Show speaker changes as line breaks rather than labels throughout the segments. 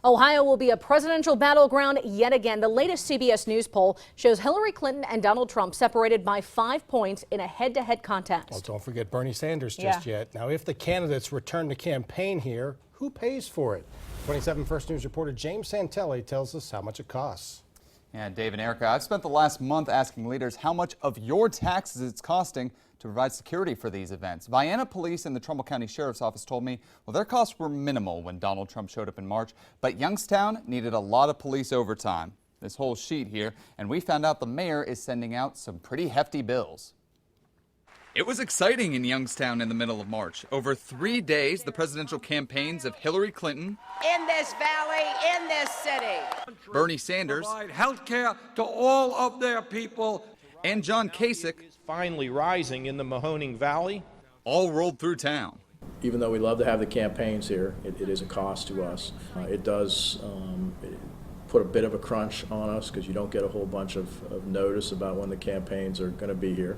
Ohio will be a presidential battleground yet again. The latest CBS News poll shows Hillary Clinton and Donald Trump separated by 5 points in a head-to-head contest.
Well, don't forget Bernie Sanders just yet. Now, if the candidates return to campaign here, who pays for it? 27 First News reporter James Santelli tells us how much it costs.
Yeah, Dave and Erica, I've spent the last month asking leaders how much of your taxes it's costing to provide security for these events. Vienna Police and the Trumbull County Sheriff's Office told me, well, their costs were minimal when Donald Trump showed up in March, but Youngstown needed a lot of police overtime. This whole sheet here, and we found out the mayor is sending out some pretty hefty bills. It was exciting in Youngstown in the middle of March. Over 3 days, the presidential campaigns of Hillary Clinton,
in this valley, in this city,
Bernie Sanders,
provide health care to all of their people,
and John Kasich
finally rising in the Mahoning Valley,
all rolled through town.
Even though we love to have the campaigns here, it is a cost to us. It does put a bit of a crunch on us because you don't get a whole bunch of notice about when the campaigns are going to be here.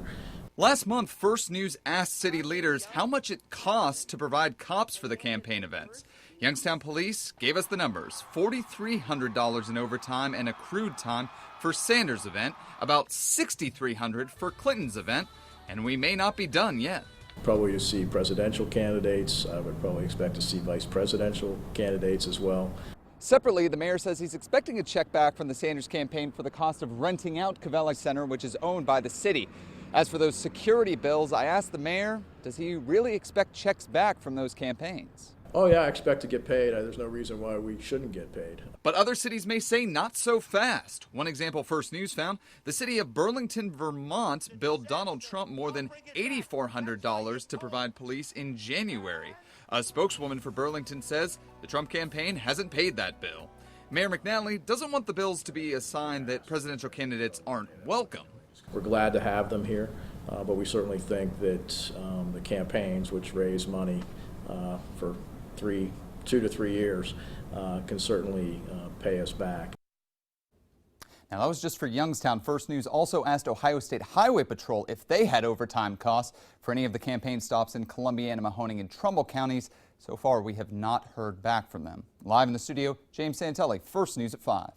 Last month, First News asked city leaders how much it costs to provide cops for the campaign events. Youngstown Police gave us the numbers: $4,300 in overtime and accrued time for Sanders' event, about $6,300 for Clinton's event, and we may not be done yet.
Probably to see presidential candidates. I would probably expect to see vice presidential candidates as well.
Separately, the mayor says he's expecting a check back from the Sanders campaign for the cost of renting out Cavella Center, which is owned by the city. As for those security bills, I asked the mayor, does he really expect checks back from those campaigns?
Oh yeah, I expect to get paid. There's no reason why we shouldn't get paid.
But other cities may say not so fast. One example First News found, the city of Burlington, Vermont billed Donald Trump more than $8,400 to provide police in January. A spokeswoman for Burlington says the Trump campaign hasn't paid that bill. Mayor McNally doesn't want the bills to be a sign that presidential candidates aren't welcome.
We're glad to have them here, but we certainly think that the campaigns, which raise money for 2 to 3 years, can certainly pay us back.
Now, that was just for Youngstown. First News also asked Ohio State Highway Patrol if they had overtime costs for any of the campaign stops in Columbiana, Mahoning, and Trumbull counties. So far, we have not heard back from them. Live in the studio, James Santelli, First News at 5.